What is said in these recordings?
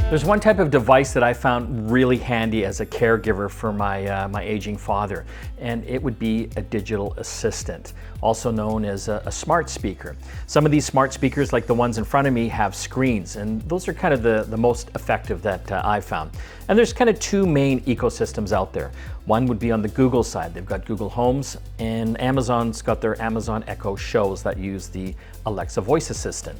There's one type of device that I found really handy as a caregiver for my aging father, and it would be a digital assistant, also known as a smart speaker. Some of these smart speakers, like the ones in front of me, have screens, and those are kind of the most effective that I've found. And there's kind of two main ecosystems out there. One would be on the Google side. They've got Google Homes, and Amazon's got their Amazon Echo Shows that use the Alexa voice assistant.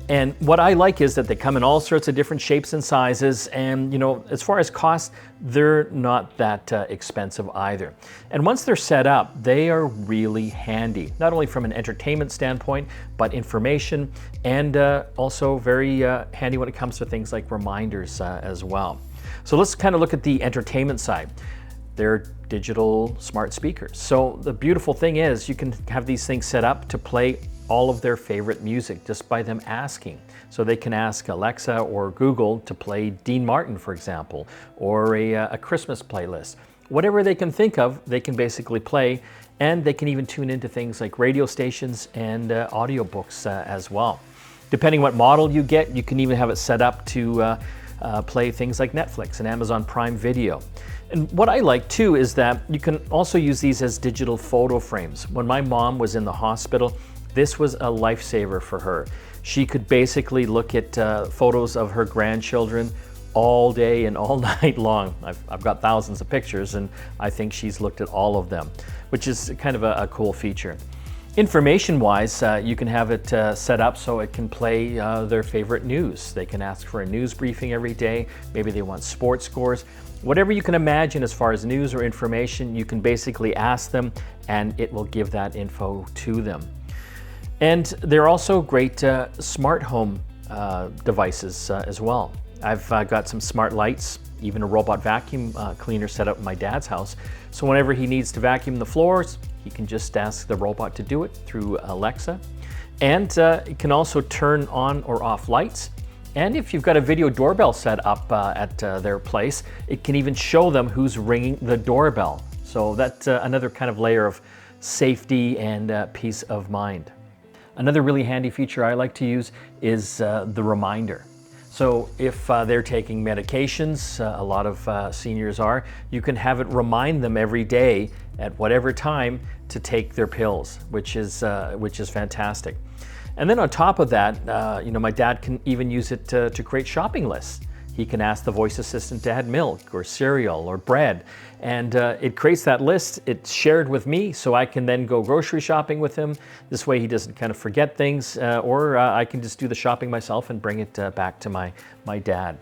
And what I like is that they come in all sorts of different shapes and sizes, and as far as cost, they're not that expensive either. And once they're set up, they are really handy, not only from an entertainment standpoint, but information, and also very handy when it comes to things like reminders as well. So let's kind of look at the entertainment side. They're digital smart speakers. So the beautiful thing is you can have these things set up to play all of their favorite music just by them asking. So they can ask Alexa or Google to play Dean Martin, for example, or a Christmas playlist. Whatever they can think of, they can basically play, and they can even tune into things like radio stations and audiobooks as well. Depending what model you get, you can even have it set up to play things like Netflix and Amazon Prime Video. And what I like too is that you can also use these as digital photo frames. When my mom was in the hospital, this was a lifesaver for her. She could basically look at photos of her grandchildren all day and all night long. I've got thousands of pictures, and I think she's looked at all of them, which is kind of a cool feature. Information-wise, you can have it set up so it can play their favorite news. They can ask for a news briefing every day. Maybe they want sports scores. Whatever you can imagine as far as news or information, you can basically ask them, and it will give that info to them. And they're also great smart home devices as well. I've got some smart lights, even a robot vacuum cleaner set up in my dad's house. So whenever he needs to vacuum the floors, he can just ask the robot to do it through Alexa. And it can also turn on or off lights. And if you've got a video doorbell set up at their place, it can even show them who's ringing the doorbell. So that's another kind of layer of safety and peace of mind. Another really handy feature I like to use is the reminder. So if they're taking medications, a lot of seniors are, you can have it remind them every day at whatever time to take their pills, which is fantastic. And then on top of that, my dad can even use it to create shopping lists. He can ask the voice assistant to add milk or cereal or bread, and it creates that list. It's shared with me, so I can then go grocery shopping with him. This way he doesn't kind of forget things, or I can just do the shopping myself and bring it back to my dad.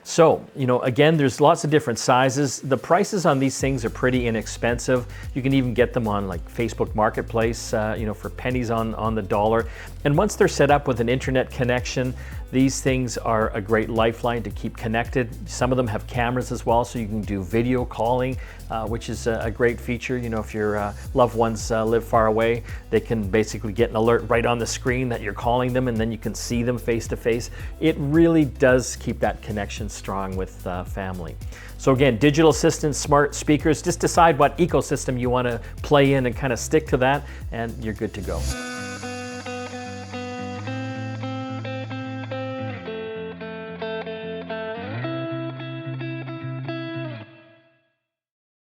So, again, there's lots of different sizes. The prices on these things are pretty inexpensive. You can even get them on like Facebook Marketplace, for pennies on the dollar. And once they're set up with an internet connection, these things are a great lifeline to keep connected. Some of them have cameras as well, so you can do video calling, which is a great feature. If your loved ones live far away, they can basically get an alert right on the screen that you're calling them, and then you can see them face to face. It really does keep that connection strong with family. So again, digital assistants, smart speakers, just decide what ecosystem you want to play in and kind of stick to that, and you're good to go.